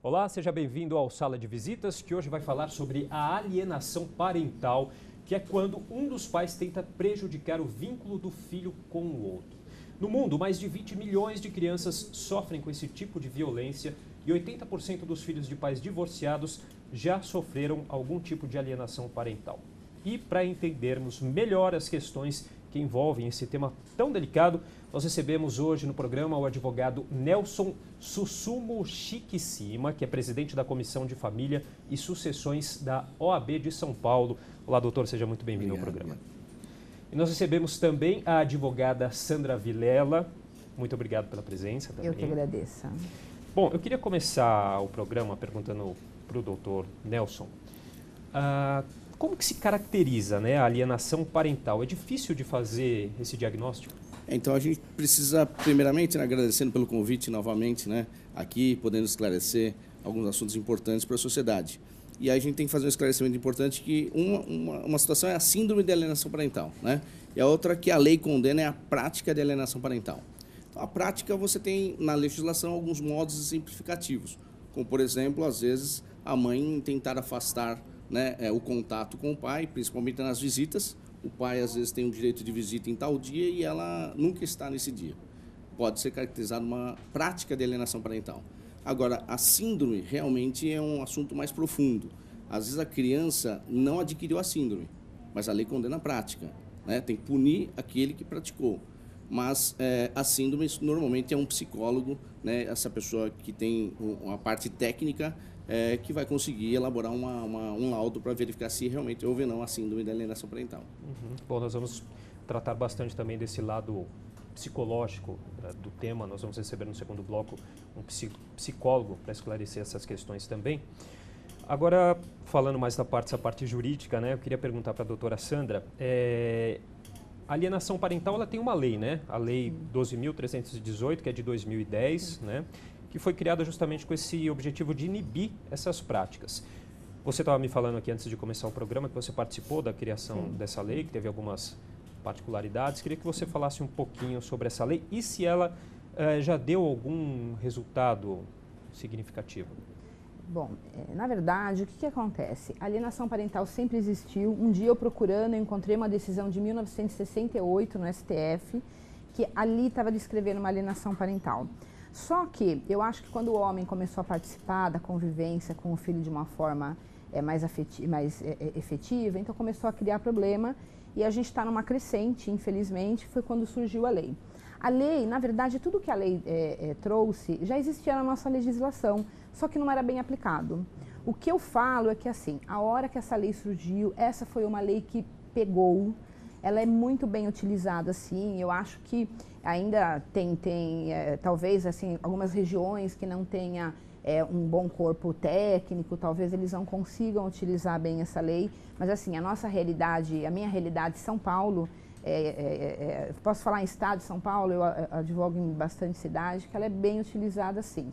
Olá, seja bem-vindo ao Sala de Visitas, que hoje vai falar sobre a alienação parental, que é quando um dos pais tenta prejudicar o vínculo do filho com o outro. No mundo, mais de 20 milhões de crianças sofrem com esse tipo de violência e 80% dos filhos de pais divorciados já sofreram algum tipo de alienação parental. E para entendermos melhor as questões que envolvem esse tema tão delicado, nós recebemos hoje no programa o advogado Nelson Sussumo Chiquicima, que é presidente da Comissão de Família e Sucessões da OAB de São Paulo. Olá, doutor, seja muito bem-vindo ao programa. E nós recebemos também a advogada Sandra Vilela. Muito obrigado pela presença também. Eu que agradeço. Bom, eu queria começar o programa perguntando para o doutor Nelson. Como que se caracteriza, né, a alienação parental? É difícil de fazer esse diagnóstico? Então a gente precisa, primeiramente, agradecendo pelo convite novamente, aqui, podendo esclarecer alguns assuntos importantes para a sociedade. E aí a gente tem que fazer um esclarecimento importante que uma situação é a síndrome de alienação parental, e a outra que a lei condena é a prática de alienação parental. Então, a prática você tem na legislação alguns modos exemplificativos, como por exemplo, às vezes a mãe tentar afastar o contato com o pai, principalmente nas visitas. O pai às vezes tem o direito de visita em tal dia e ela nunca está nesse dia. Pode ser caracterizado uma prática de alienação parental. Agora, a síndrome realmente é um assunto mais profundo. Às vezes a criança não adquiriu a síndrome, mas a lei condena a prática. Tem que punir aquele que praticou. Mas a síndrome normalmente é um psicólogo, essa pessoa que tem uma parte técnica, que vai conseguir elaborar um laudo para verificar se realmente houve ou não a síndrome da alienação parental. Bom, nós vamos tratar bastante também desse lado psicológico do tema. Nós vamos receber no segundo bloco um psicólogo para esclarecer essas questões também. Agora, falando mais dessa parte jurídica, eu queria perguntar para a doutora Sandra, a alienação parental ela tem uma lei, a Lei 12.318, que é de 2010, que foi criada justamente com esse objetivo de inibir essas práticas. Você estava me falando aqui antes de começar o programa que você participou da criação dessa lei, que teve algumas particularidades. Queria que você falasse um pouquinho sobre essa lei e se ela já deu algum resultado significativo. Bom, na verdade, o que acontece? A alienação parental sempre existiu. Um dia eu procurando, eu encontrei uma decisão de 1968 no STF, que ali estava descrevendo uma alienação parental. Só que eu acho que quando o homem começou a participar da convivência com o filho de uma forma mais efetiva, então começou a criar problema e a gente está numa crescente, infelizmente, foi quando surgiu a lei. A lei, na verdade, tudo que a lei trouxe já existia na nossa legislação, só que não era bem aplicado. O que eu falo é que, assim, a hora que essa lei surgiu, essa foi uma lei que pegou, ela é muito bem utilizada, sim. Eu acho que ainda tem talvez, assim, algumas regiões que não tenha um bom corpo técnico, talvez eles não consigam utilizar bem essa lei, mas, assim, a nossa realidade, a minha realidade, São Paulo, posso falar em estado de São Paulo, eu advogo em bastante cidade, que ela é bem utilizada, sim.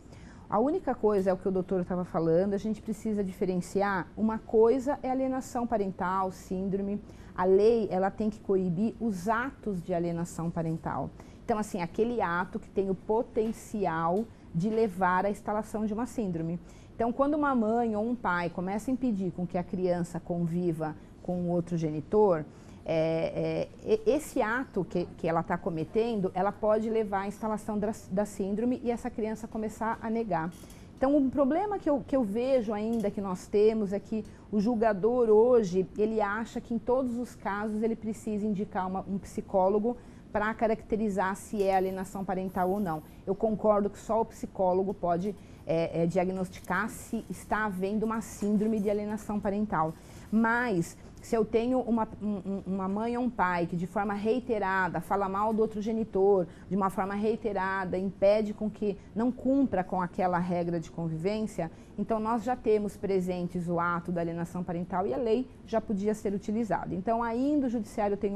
A única coisa é o que o doutor estava falando, a gente precisa diferenciar. Uma coisa é alienação parental, síndrome. A lei, ela tem que coibir os atos de alienação parental. Então, assim, aquele ato que tem o potencial de levar à instalação de uma síndrome. Então, quando uma mãe ou um pai começa a impedir com que a criança conviva com o outro genitor, esse ato que ela está cometendo, ela pode levar à instalação da síndrome e essa criança começar a negar. Então, o problema que eu vejo ainda que nós temos é que o julgador hoje, ele acha que em todos os casos ele precisa indicar um psicólogo para caracterizar se é alienação parental ou não. Eu concordo que só o psicólogo pode diagnosticar se está havendo uma síndrome de alienação parental. Mas se eu tenho uma mãe ou um pai que de forma reiterada fala mal do outro genitor, de uma forma reiterada, impede com que não cumpra com aquela regra de convivência, então nós já temos presentes o ato da alienação parental e a lei já podia ser utilizada. Então ainda o judiciário tem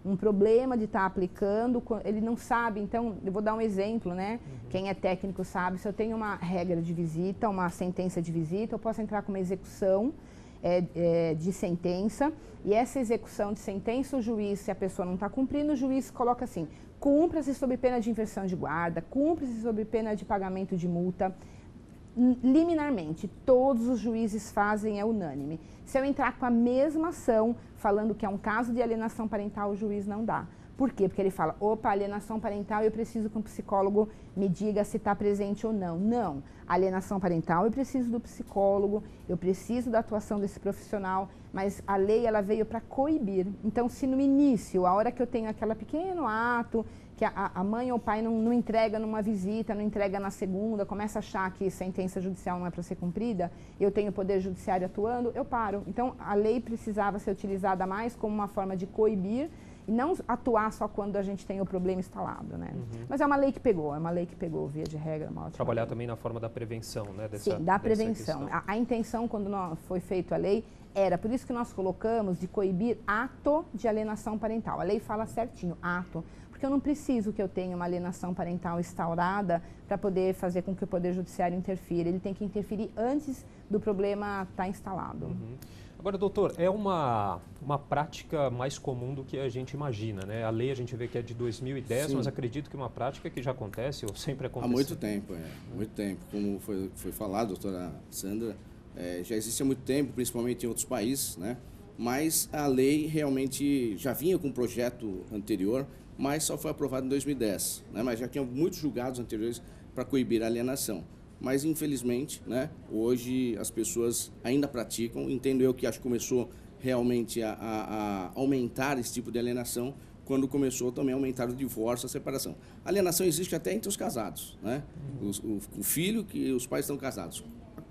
um problema de estar aplicando, ele não sabe, então eu vou dar um exemplo, Quem é técnico sabe, se eu tenho uma regra de visita, uma sentença de visita, eu posso entrar com uma execução de sentença, e essa execução de sentença, o juiz, se a pessoa não está cumprindo, o juiz coloca assim: cumpra-se sob pena de inversão de guarda, cumpra-se sob pena de pagamento de multa. liminarmente, todos os juízes fazem, é unânime. Se eu entrar com a mesma ação, falando que é um caso de alienação parental, o juiz não dá. Por quê? Porque ele fala, opa, alienação parental, eu preciso que um psicólogo me diga se está presente ou não. Não, alienação parental, eu preciso do psicólogo, eu preciso da atuação desse profissional, mas a lei, ela veio para coibir. Então, se no início, a hora que eu tenho aquele pequeno ato, que a mãe ou o pai não entrega numa visita, não entrega na segunda, começa a achar que sentença judicial não é para ser cumprida, eu tenho o poder judiciário atuando, eu paro. Então, a lei precisava ser utilizada mais como uma forma de coibir e não atuar só quando a gente tem o problema instalado, né? Mas é uma lei que pegou, via de regra. Uma ótima Trabalhar lei. também na forma da prevenção, né? Sim, da prevenção. A intenção, quando foi feita a lei, era, por isso que nós colocamos de coibir ato de alienação parental. A lei fala certinho, ato. Porque eu não preciso que eu tenha uma alienação parental instaurada para poder fazer com que o Poder Judiciário interfira. Ele tem que interferir antes do problema estar instalado. Agora, doutor, é uma prática mais comum do que a gente imagina, né? A lei a gente vê que é de 2010, Sim. mas acredito que é uma prática que já acontece ou sempre aconteceu. Há muito tempo, muito tempo. Como foi falado, doutora Sandra, já existe há muito tempo, principalmente em outros países, né? Mas a lei realmente já vinha com um projeto anterior, mas só foi aprovado em 2010, né? Mas já tinha muitos julgados anteriores para coibir a alienação. Mas, infelizmente, né, hoje as pessoas ainda praticam. Entendo eu que acho que começou realmente a aumentar esse tipo de alienação quando começou também a aumentar o divórcio, a separação. A alienação existe até entre os casados, né? O filho que os pais estão casados.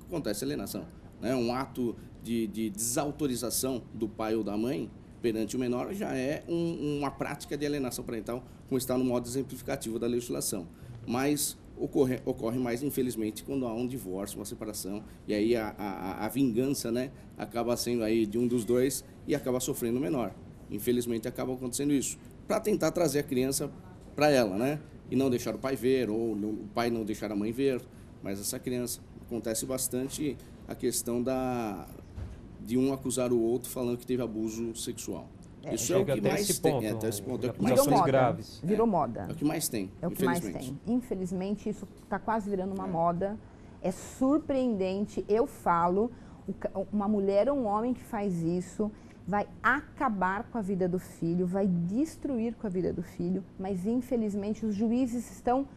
Acontece alienação, né? Um ato de desautorização do pai ou da mãe perante o menor já é uma prática de alienação parental, como está no modo exemplificativo da legislação. Mas ocorre mais, infelizmente, quando há um divórcio, uma separação, e aí a vingança, né, acaba sendo aí de um dos dois e acaba sofrendo o menor. Infelizmente, acaba acontecendo isso, para tentar trazer a criança para ela, né, e não deixar o pai ver, ou o pai não deixar a mãe ver, mas essa criança, acontece bastante a questão de um acusar o outro falando que teve abuso sexual. Isso é o que mais tem. Até esse ponto. Virou moda. Graves. Virou moda. É o que mais tem. É o que mais tem. Infelizmente, isso está quase virando uma moda. É surpreendente. Eu falo, uma mulher ou um homem que faz isso vai acabar com a vida do filho, vai destruir com a vida do filho, mas infelizmente os juízes estão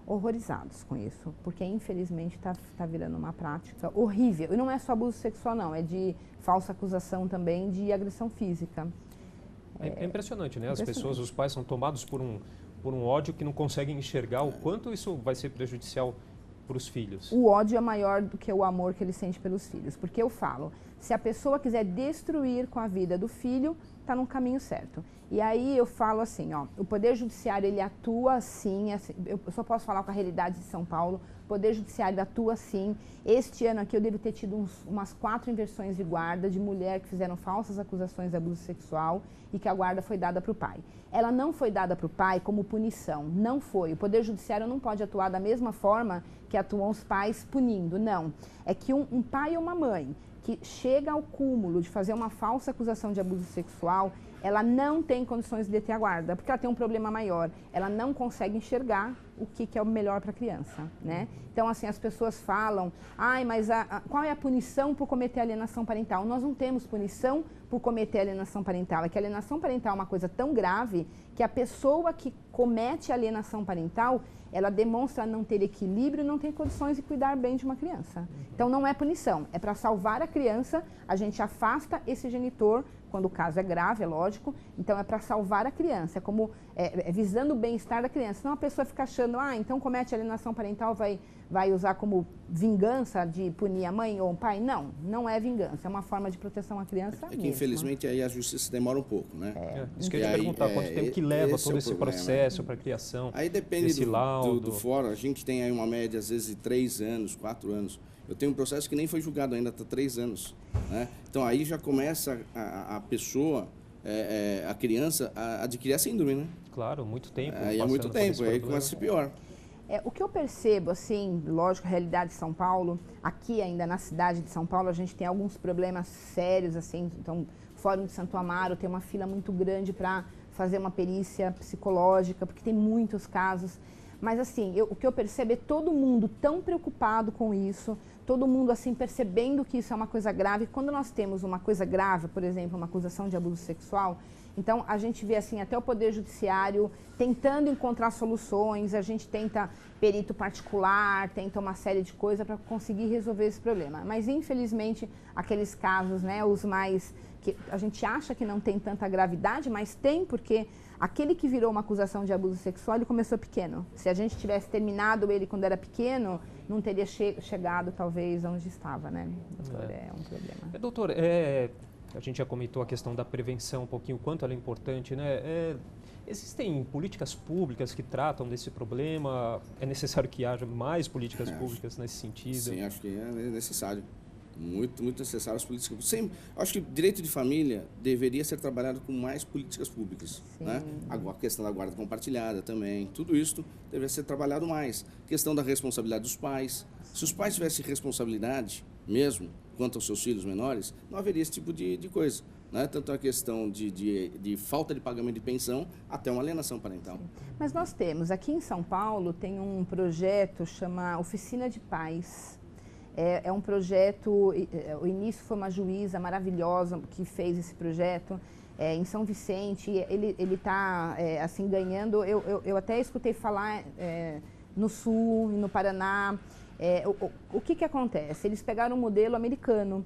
horrorizados com isso, porque infelizmente está virando uma prática horrível. E não é só abuso sexual, não, é de falsa acusação também de agressão física. É impressionante, né? As pessoas, os pais são tomados por um ódio que não conseguem enxergar o quanto isso vai ser prejudicial para os filhos. O ódio é maior do que o amor que ele sente pelos filhos, porque eu falo, se a pessoa quiser destruir com a vida do filho, está no caminho certo. E aí eu falo assim, ó, o Poder Judiciário, ele atua sim, eu só posso falar com a realidade de São Paulo, o Poder Judiciário atua sim. Este ano aqui eu devo ter tido umas 4 inversões de guarda de mulher que fizeram falsas acusações de abuso sexual e que a guarda foi dada para o pai. Ela não foi dada para o pai como punição, não foi. O Poder Judiciário não pode atuar da mesma forma que atuam os pais punindo, não. É que um pai ou uma mãe que chega ao cúmulo de fazer uma falsa acusação de abuso sexual, ela não tem condições de deter a guarda, porque ela tem um problema maior. Ela não consegue enxergar o que é o melhor para a criança, né? Então, assim, as pessoas falam, ai, mas qual é a punição por cometer alienação parental? Nós não temos punição por cometer alienação parental. É que a alienação parental é uma coisa tão grave que a pessoa que comete alienação parental, ela demonstra não ter equilíbrio e não ter condições de cuidar bem de uma criança. Então, não é punição, é para salvar a criança, a gente afasta esse genitor, quando o caso é grave, é lógico, então é para salvar a criança, é como visando o bem-estar da criança. Não a pessoa fica achando, então comete alienação parental, vai usar como vingança de punir a mãe ou o pai. Não, não é vingança, é uma forma de proteção à criança que mesmo. infelizmente aí a justiça demora um pouco, né? Isso que eu ia te perguntar, quanto tempo que leva todo esse processo para a criação, aí depende laudo. do fórum, a gente tem aí uma média às vezes de 3 anos, 4 anos. Eu tenho um processo que nem foi julgado ainda, está 3 anos. Né? Então aí já começa a pessoa, a criança, a adquirir a síndrome, né? Claro, muito tempo. Aí é muito tempo, aí começa a ser pior. O que eu percebo, assim, lógico, a realidade de São Paulo, aqui ainda na cidade de São Paulo, a gente tem alguns problemas sérios, assim, então, Fórum de Santo Amaro tem uma fila muito grande para fazer uma perícia psicológica, porque tem muitos casos. Mas assim, o que eu percebo é todo mundo tão preocupado com isso, todo mundo assim percebendo que isso é uma coisa grave. Quando nós temos uma coisa grave, por exemplo, uma acusação de abuso sexual, então a gente vê assim até o Poder Judiciário tentando encontrar soluções, a gente tenta perito particular, tenta uma série de coisas para conseguir resolver esse problema. Mas infelizmente aqueles casos, né, os mais que a gente acha que não tem tanta gravidade, mas tem, porque aquele que virou uma acusação de abuso sexual, ele começou pequeno. Se a gente tivesse terminado ele quando era pequeno, não teria chegado talvez onde estava, né? Doutor, é um problema. Doutor, a gente já comentou a questão da prevenção um pouquinho, o quanto ela é importante, né? Existem políticas públicas que tratam desse problema? É necessário que haja mais políticas públicas nesse sentido? Sim, acho que é necessário. Muito necessário as políticas públicas. Sempre, acho que direito de família deveria ser trabalhado com mais políticas públicas. Né? A questão da guarda compartilhada também, tudo isso deveria ser trabalhado mais. Questão da responsabilidade dos pais. Se os pais tivessem responsabilidade mesmo quanto aos seus filhos menores, não haveria esse tipo de coisa. Né? Tanto a questão de falta de pagamento de pensão até uma alienação parental. Mas nós temos, aqui em São Paulo, tem um projeto chama Oficina de Pais. É um projeto, o início foi uma juíza maravilhosa que fez esse projeto em São Vicente. Ele está assim, ganhando, eu até escutei falar no Sul e no Paraná. O que acontece? Eles pegaram um modelo americano.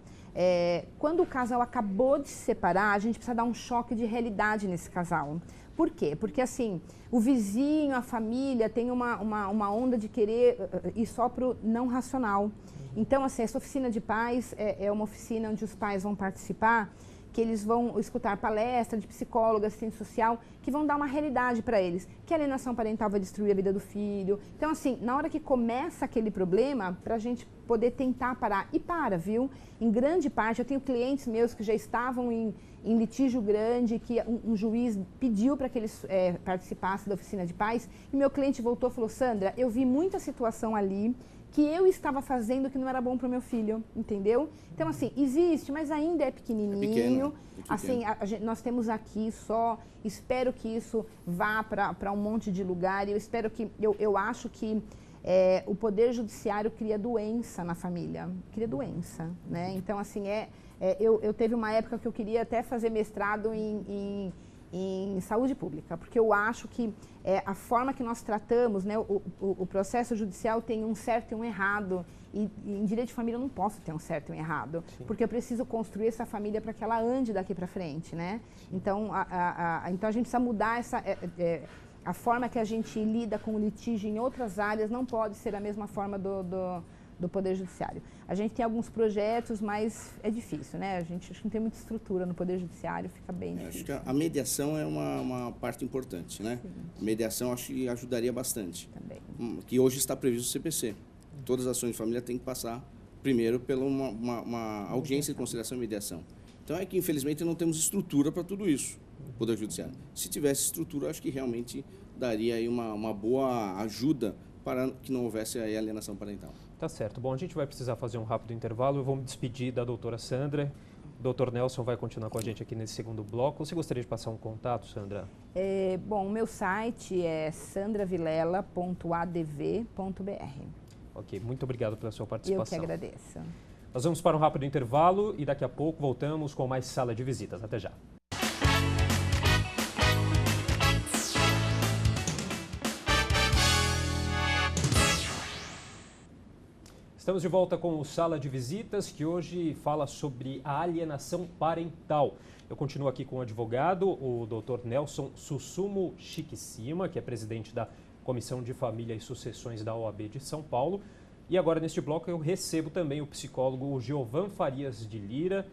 Quando o casal acabou de se separar, a gente precisa dar um choque de realidade nesse casal. Por quê? Porque assim, o vizinho, a família tem uma onda de querer ir só para o não racional. Então, assim, essa oficina de pais é uma oficina onde os pais vão participar, que eles vão escutar palestras de psicóloga, assistente social, que vão dar uma realidade para eles, que a alienação parental vai destruir a vida do filho. Então, assim, na hora que começa aquele problema, para a gente poder tentar parar, e para, viu? Em grande parte, eu tenho clientes meus que já estavam em litígio grande, que um juiz pediu para que eles participassem da oficina de pais, e meu cliente voltou e falou: Sandra, eu vi muita situação ali que eu estava fazendo que não era bom para o meu filho, entendeu? Então, assim, existe, mas ainda é pequenininho. É pequeno. Assim, nós temos aqui só, espero que isso vá para um monte de lugar, e eu espero que, eu acho que o Poder Judiciário cria doença na família, cria doença, né? Então, assim, eu teve uma época que eu queria até fazer mestrado em saúde pública, porque eu acho que a forma que nós tratamos, né, o processo judicial tem um certo e um errado, e em direito de família eu não posso ter um certo e um errado, porque eu preciso construir essa família para que ela ande daqui para frente, né? Então, então a gente precisa mudar a forma que a gente lida com o litígio em outras áreas, não pode ser a mesma forma do Poder Judiciário. A gente tem alguns projetos, mas é difícil, né? A gente acho que não tem muita estrutura no Poder Judiciário, fica bem difícil. Acho que a mediação é uma parte importante, né? A mediação acho que ajudaria bastante. Também. Que hoje está previsto no CPC. Todas as ações de família têm que passar primeiro pela uma audiência de conciliação e mediação. Então é que infelizmente não temos estrutura para tudo isso, Poder Judiciário. Se tivesse estrutura, acho que realmente daria aí uma boa ajuda para que não houvesse aí alienação parental. Tá certo. Bom, a gente vai precisar fazer um rápido intervalo. Eu vou me despedir da doutora Sandra. O doutor Nelson vai continuar com a gente aqui nesse segundo bloco. Você gostaria de passar um contato, Sandra? Bom, o meu site é sandravilela.adv.br. Ok, muito obrigado pela sua participação. Eu que agradeço. Nós vamos para um rápido intervalo e daqui a pouco voltamos com mais Sala de Visitas. Até já. Estamos de volta com o Sala de Visitas, que hoje fala sobre a alienação parental. Eu continuo aqui com o advogado, o Dr. Nelson Susumu Shikishima, que é presidente da Comissão de Família e Sucessões da OAB de São Paulo. E agora, neste bloco, eu recebo também o psicólogo Giovan Farias de Lira.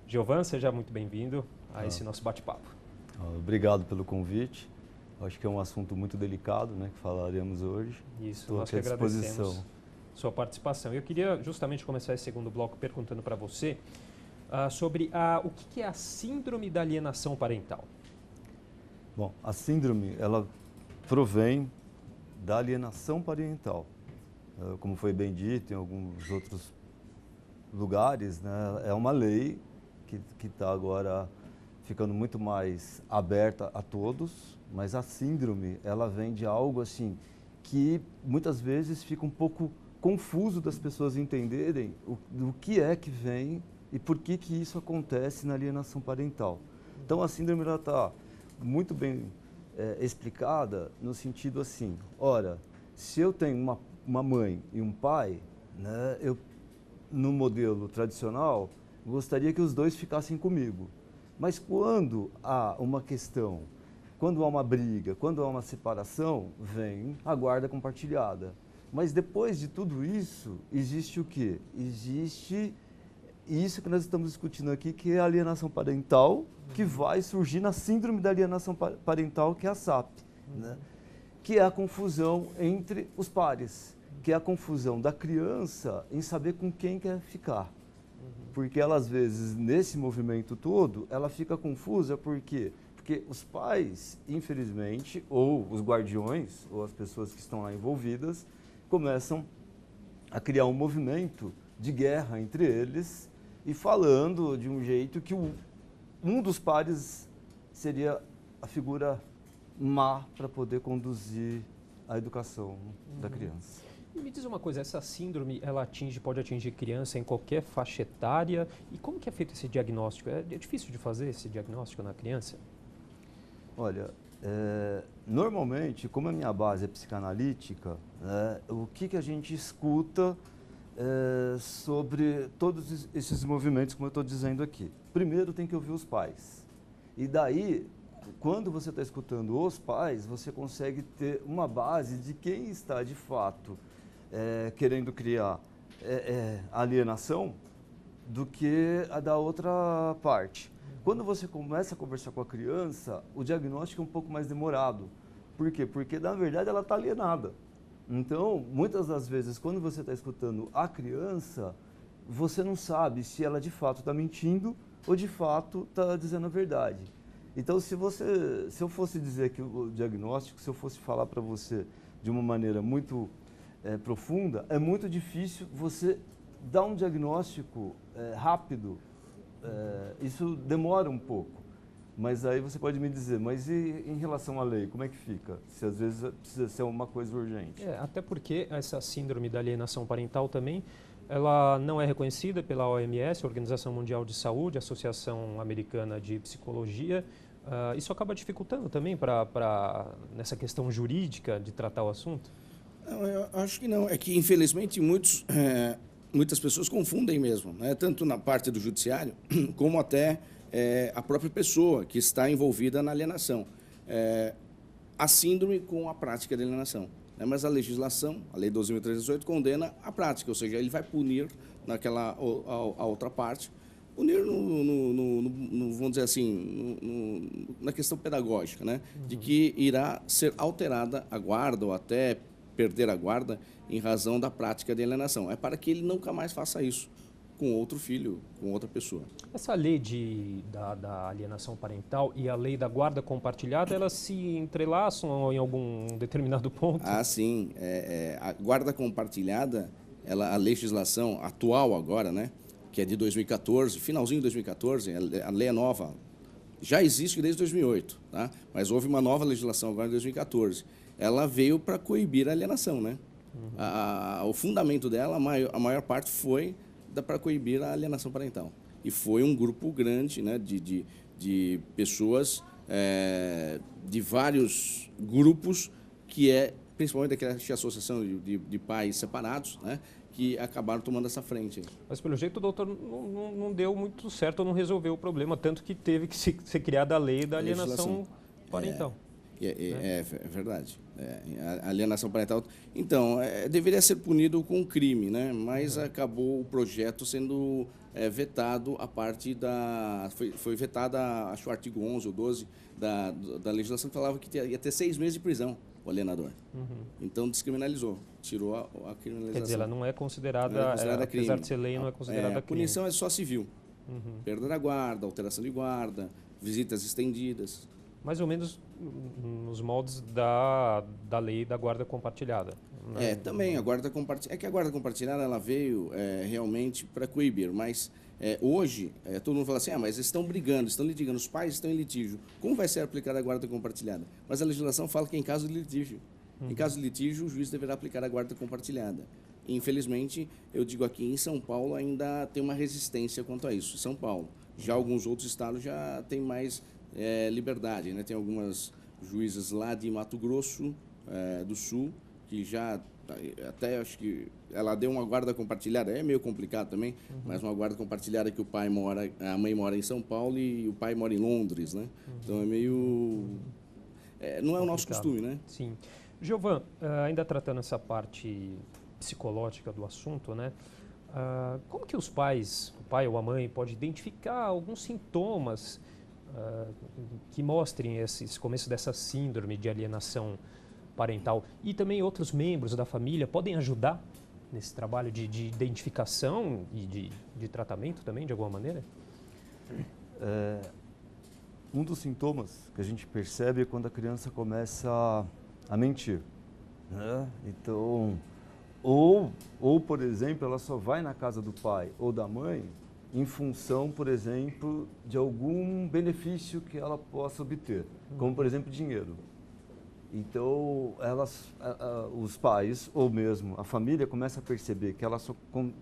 Giovan, seja muito bem-vindo a esse nosso bate-papo. Obrigado pelo convite. Acho que é um assunto muito delicado, né, que falaremos hoje. Isso, Estou nós aqui que à agradecemos disposição. Sua participação. Eu queria justamente começar esse segundo bloco perguntando para você sobre o que é a síndrome da alienação parental. Bom, a síndrome, ela provém da alienação parental. Como foi bem dito em alguns outros lugares, né, é uma lei que está agora ficando muito mais aberta a todos, mas a síndrome, ela vem de algo assim que muitas vezes fica um pouco confuso das pessoas entenderem do que é que vem e por que isso acontece na alienação parental. Então, a síndrome está muito bem explicada no sentido assim, ora, se eu tenho uma mãe e um pai, né, eu, no modelo tradicional, gostaria que os dois ficassem comigo. Mas quando há uma questão, quando há uma briga, quando há uma separação, vem a guarda compartilhada. Mas depois de tudo isso, existe o quê? Existe isso que nós estamos discutindo aqui, que é a alienação parental, que vai surgir na síndrome da alienação parental, que é a SAP, né? Que é a confusão entre os pares, que é a confusão da criança em saber com quem quer ficar. Porque ela, às vezes, nesse movimento todo, ela fica confusa, por quê? Porque os pais, infelizmente, ou os guardiões, ou as pessoas que estão lá envolvidas, começam a criar um movimento de guerra entre eles e falando de um jeito que um dos pares seria a figura má para poder conduzir a educação da criança. E me diz uma coisa, essa síndrome, ela pode atingir criança em qualquer faixa etária? E como que é feito esse diagnóstico? É difícil de fazer esse diagnóstico na criança? Olha, normalmente, como a minha base é psicanalítica, né, o que a gente escuta sobre todos esses movimentos, como eu estou dizendo aqui? Primeiro tem que ouvir os pais. E daí, quando você está escutando os pais, você consegue ter uma base de quem está de fato querendo criar alienação do que a da outra parte. Quando você começa a conversar com a criança, o diagnóstico é um pouco mais demorado. Por quê? Porque, na verdade, ela está alienada. Então, muitas das vezes, quando você está escutando a criança, você não sabe se ela de fato está mentindo ou de fato está dizendo a verdade. Então, se eu fosse dizer aqui o diagnóstico, se eu fosse falar para você de uma maneira muito profunda, é muito difícil você dar um diagnóstico rápido. Isso demora um pouco. Mas aí você pode me dizer, mas e em relação à lei, como é que fica? Se às vezes precisa ser uma coisa urgente. Até porque essa síndrome da alienação parental também, ela não é reconhecida pela OMS, Organização Mundial de Saúde, Associação Americana de Psicologia. Isso acaba dificultando também nessa questão jurídica de tratar o assunto? Não, eu acho que não. É que, infelizmente, muitas pessoas confundem mesmo, né? Tanto na parte do judiciário, como até a própria pessoa que está envolvida na alienação. A síndrome com a prática da alienação. Né? Mas a legislação, a Lei 12.318, condena a prática, ou seja, ele vai punir a outra parte, punir vamos dizer assim, na questão pedagógica, né? De que irá ser alterada a guarda ou até perder a guarda em razão da prática de alienação. É para que ele nunca mais faça isso com outro filho, com outra pessoa. Essa lei da alienação parental e a lei da guarda compartilhada, elas se entrelaçam em algum determinado ponto? Ah, sim. A guarda compartilhada, a legislação atual agora, né, que é de 2014, finalzinho de 2014, a lei é nova, já existe desde 2008, tá? Mas houve uma nova legislação agora em 2014. Ela veio para coibir a alienação, né? O fundamento dela, a maior parte foi para coibir a alienação parental. E foi um grupo grande, né, de pessoas, de vários grupos, principalmente daquela associação de pais separados, né, que acabaram tomando essa frente. Mas, pelo jeito, o doutor não deu muito certo, não resolveu o problema, tanto que teve que ser criada a lei da alienação parental. É verdade. A alienação parental, então, deveria ser punido com crime, né? Mas acabou o projeto sendo vetado a parte foi vetada, acho, o artigo 11 ou 12 da legislação, que falava que ia ter 6 meses de prisão o alienador. Então, descriminalizou, tirou a criminalização. Quer dizer, ela não é considerada, apesar de ser lei, não é considerada crime. A punição é só civil. Perda da guarda, alteração de guarda, visitas estendidas. Mais ou menos nos moldes da lei da guarda compartilhada. Né? Também a guarda compartilhada. É que a guarda compartilhada ela veio realmente para coibir, mas hoje todo mundo fala assim, mas eles estão brigando, estão litigando, os pais estão em litígio. Como vai ser aplicada a guarda compartilhada? Mas a legislação fala que é em caso de litígio. Em caso de litígio, o juiz deverá aplicar a guarda compartilhada. Infelizmente, eu digo aqui, em São Paulo ainda tem uma resistência quanto a isso, São Paulo. Já alguns outros estados já têm mais liberdade, né? Tem algumas juízas lá de Mato Grosso do Sul, que já até acho que ela deu uma guarda compartilhada, é meio complicado também, mas uma guarda compartilhada que a mãe mora em São Paulo e o pai mora em Londres, né? Então é meio... não é o nosso costume, né? Sim. Giovan, ainda tratando essa parte psicológica do assunto, né? Como que os pais, o pai ou a mãe, pode identificar alguns sintomas que mostrem esse começo dessa síndrome de alienação parental, e também outros membros da família podem ajudar nesse trabalho de identificação e de tratamento também, de alguma maneira? Um dos sintomas que a gente percebe é quando a criança começa a mentir, né? Então, ou, por exemplo, ela só vai na casa do pai ou da mãe em função, por exemplo, de algum benefício que ela possa obter, como, por exemplo, dinheiro. Então, os pais, ou mesmo a família, começa a perceber que ela só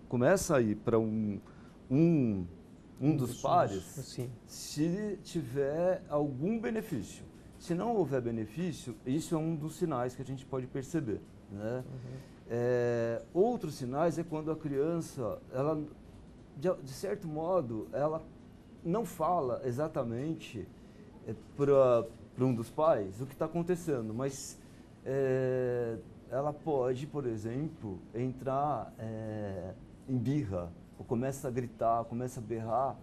começa a ir para um dos pares se tiver algum benefício. Se não houver benefício, isso é um dos sinais que a gente pode perceber, né? Outros sinais é quando a criança, ela, de certo modo, ela não fala exatamente para um dos pais o que está acontecendo, mas ela pode, por exemplo, entrar em birra, ou começa a gritar, começa a berrar,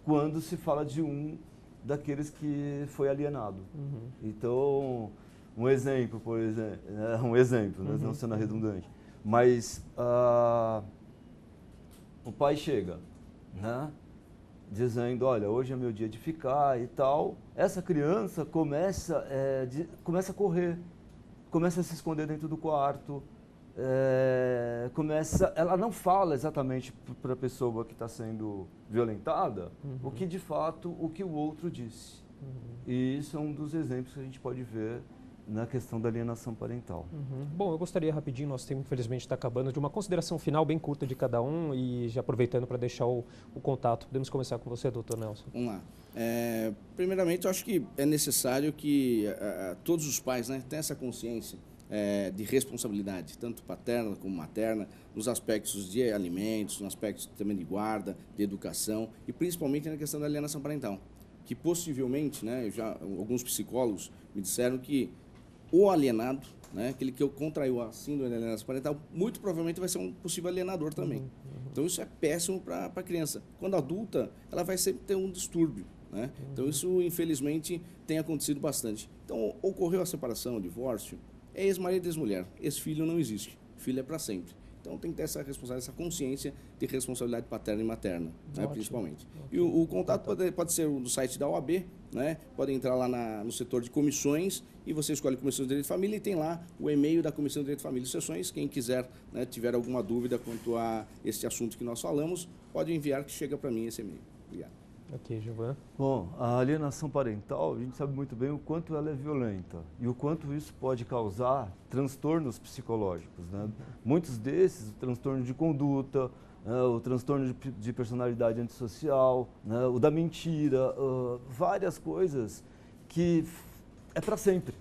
quando se fala de um daqueles que foi alienado. Então, um exemplo, por exemplo, né, não sendo redundante, mas o pai chega, né, dizendo, olha, hoje é meu dia de ficar e tal. Essa criança começa a correr, começa a se esconder dentro do quarto, ela não fala exatamente para a pessoa que está sendo violentada o que de fato, o que o outro disse. E isso é um dos exemplos que a gente pode ver na questão da alienação parental. Bom, eu gostaria rapidinho, nosso tempo infelizmente está acabando, de uma consideração final bem curta de cada um e já aproveitando para deixar o contato. Podemos começar com você, doutor Nelson. Vamos lá. Primeiramente, eu acho que é necessário que todos os pais, né, tenham essa consciência de responsabilidade, tanto paterna como materna, nos aspectos de alimentos, nos aspectos também de guarda, de educação e principalmente na questão da alienação parental. Que possivelmente, né, alguns psicólogos me disseram que o alienado, né, aquele que contraiu a síndrome de alienação parental, muito provavelmente vai ser um possível alienador também. Então isso é péssimo para a criança. Quando adulta, ela vai sempre ter um distúrbio, né? Então isso, infelizmente, tem acontecido bastante. Então, ocorreu a separação, o divórcio, é ex-marido e ex-mulher. Esse filho não existe. Filho é para sempre. Então tem que ter essa responsabilidade, essa consciência de responsabilidade paterna e materna, né, principalmente. E o contato pode ser no site da OAB, né? Pode entrar lá no setor de comissões e você escolhe a Comissão de Direito de Família e tem lá o e-mail da Comissão de Direito de Família e Sucessões. Quem quiser, né, tiver alguma dúvida quanto a esse assunto que nós falamos, pode enviar que chega para mim esse e-mail. Obrigado. Ok, Giovan. Bom, a alienação parental, a gente sabe muito bem o quanto ela é violenta e o quanto isso pode causar transtornos psicológicos, né? Muitos desses, o transtorno de conduta, o transtorno de personalidade antissocial, né? O da mentira, várias coisas que é para sempre,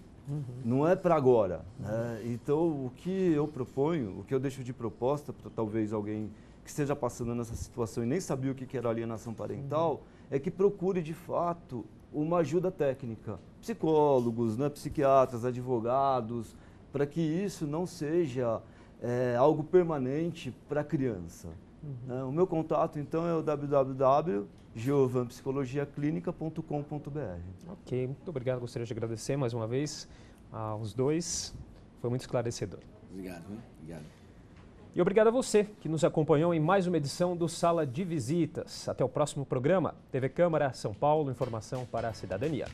não é para agora, né? Então, o que eu proponho, o que eu deixo de proposta para talvez alguém que esteja passando nessa situação e nem sabia o que era alienação parental, é que procure, de fato, uma ajuda técnica. Psicólogos, né, psiquiatras, advogados, para que isso não seja algo permanente para a criança. O meu contato, então, é o www.giovanpsicologiaclinica.com.br. Ok, muito obrigado. Gostaria de agradecer mais uma vez aos dois. Foi muito esclarecedor. Obrigado, né? Obrigado. E obrigado a você que nos acompanhou em mais uma edição do Sala de Visitas. Até o próximo programa. TV Câmara, São Paulo, informação para a cidadania.